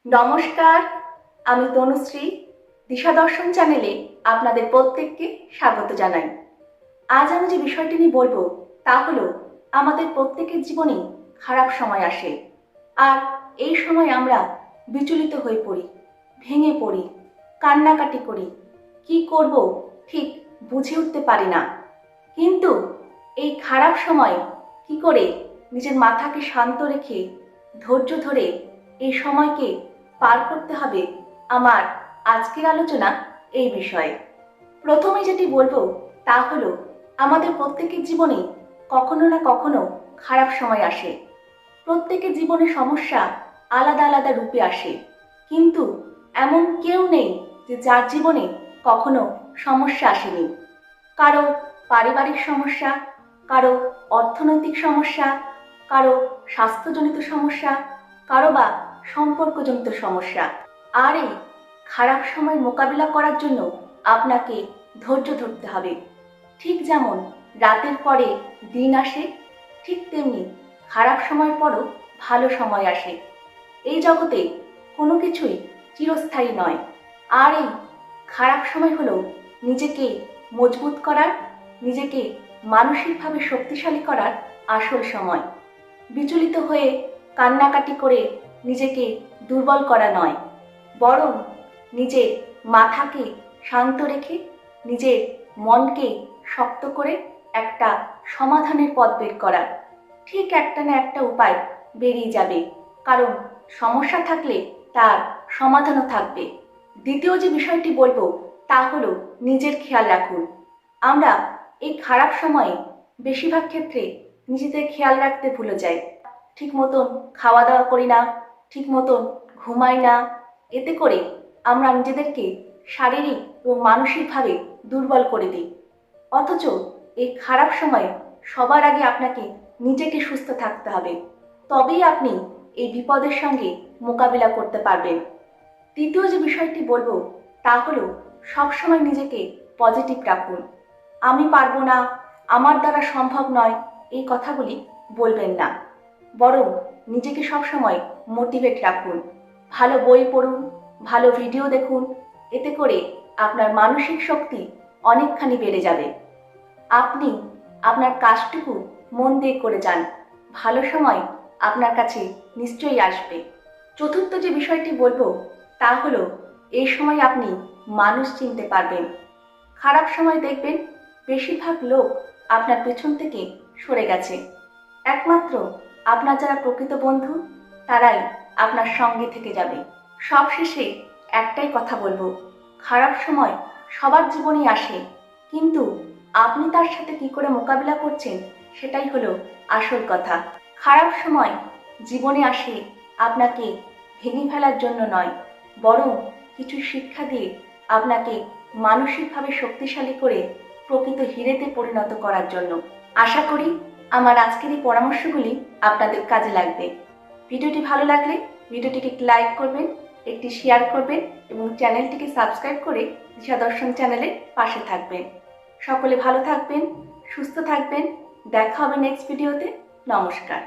নমস্কার, আমি তনুশ্রী। দিশা দর্শন চ্যানেলে আপনাদের প্রত্যেককে স্বাগত জানাই। আজ আমি যে বিষয়টি নিয়ে বলবো তা হলো আমাদের প্রত্যেকের জীবনে খারাপ সময় আসে, আর এই সময় আমরা বিচলিত হয়ে পড়ি, ভেঙে পড়ি, কান্নাকাটি করি, কি করব ঠিক বুঝে উঠতে পারি না। কিন্তু এই খারাপ সময় কি করে নিজের মাথাকে শান্ত রেখে ধৈর্য ধরে এই সময়কে পার করতে হবে, আমার আজকের আলোচনা এই বিষয়ে। প্রথমে যেটি বলবো তা হলো আমাদের প্রত্যেকের জীবনে কখনো না কখনো খারাপ সময় আসে। প্রত্যেকের জীবনে সমস্যা আলাদা আলাদা রূপে আসে, কিন্তু এমন কেউ নেই যে যার জীবনে কখনো সমস্যা আসেনি। কারো পারিবারিক সমস্যা, কারো অর্থনৈতিক সমস্যা, কারো স্বাস্থ্যজনিত সমস্যা, কারো বা সম্পর্কজনিত সমস্যা। আর এই খারাপ সময় মোকাবিলা করার জন্য আপনাকে ধৈর্য ধরতে হবে। ঠিক যেমন রাতের পরে দিন আসে, ঠিক তেমনি খারাপ সময়ের পরও ভালো সময় আসে। এই জগতে কোনো কিছুই চিরস্থায়ী নয়। আর এই খারাপ সময় হলো নিজেকে মজবুত করার, নিজেকে মানসিকভাবে শক্তিশালী করার আসল সময়। বিচলিত হয়ে কান্নাকাটি করে নিজেকে দুর্বল করা নয়, বরং নিজের মাথাকে শান্ত রেখে নিজের মনকে শক্ত করে একটা সমাধানের পথ বের করা। ঠিক একটা না একটা উপায় বেরিয়ে যাবে, কারণ সমস্যা থাকলে তার সমাধানও থাকবে। দ্বিতীয় যে বিষয়টি বলবো তা হলো নিজের খেয়াল রাখুন। আমরা এই খারাপ সময়ে বেশিরভাগ ক্ষেত্রে নিজেদের খেয়াল রাখতে ভুলে যাই। ঠিক মতন খাওয়া দাওয়া করি না, ঠিক মতন ঘুমাই না। এতে করে আমরা নিজেদেরকে শারীরিক এবং মানসিকভাবে দুর্বল করে দিই। অথচ এই খারাপ সময়ে সবার আগে আপনাকে নিজেকে সুস্থ থাকতে হবে, তবেই আপনি এই বিপদের সঙ্গে মোকাবিলা করতে পারবেন। তৃতীয় যে বিষয়টি বলবো তা হলো সবসময় নিজেকে পজিটিভ রাখুন। আমি পারবো না, আমার দ্বারা সম্ভব নয়, এই কথাগুলি বলবেন না, বরং নিজেকে সবসময় মোটিভেট রাখুন। ভালো বই পড়ুন, ভালো ভিডিও দেখুন, এতে করে আপনার মানসিক শক্তি অনেকখানি বেড়ে যাবে। আপনি আপনার কাজটুকু মন দিয়ে করে যান, ভালো সময় আপনার কাছে নিশ্চয়ই আসবে। চতুর্থ যে বিষয়টি বলবো তা হলো এই সময় আপনি মানুষ চিনতে পারবেন। খারাপ সময় দেখবেন বেশিরভাগ লোক আপনার পেছন থেকে সরে গেছে। একমাত্র আপনার যারা প্রকৃত বন্ধু তারাই আপনার সঙ্গে থেকে যাবে। সবশেষে একটাই কথা বলবো, খারাপ সময় সবার জীবনেই আসে, কিন্তু আপনি তার সাথে কি করে মোকাবিলা করছেন সেটাই হলো আসল কথা। খারাপ সময় জীবনে আসে আপনাকে ভেঙে ফেলার জন্য নয়, বরং কিছু শিক্ষা দিয়ে আপনাকে মানসিকভাবে শক্তিশালী করে প্রকৃত হিরেতে পরিণত করার জন্য। আশা করি আমার আজকের এই পরামর্শগুলি আপনাদের কাজে লাগবে। ভিডিওটি ভালো লাগলে ভিডিওটিকে একটি লাইক করবেন, একটি শেয়ার করবেন এবং চ্যানেলটিকে সাবস্ক্রাইব করে দিশা দর্শন চ্যানেলের পাশে থাকবেন। সকলে ভালো থাকবেন, সুস্থ থাকবেন। দেখা হবে নেক্সট ভিডিওতে। নমস্কার।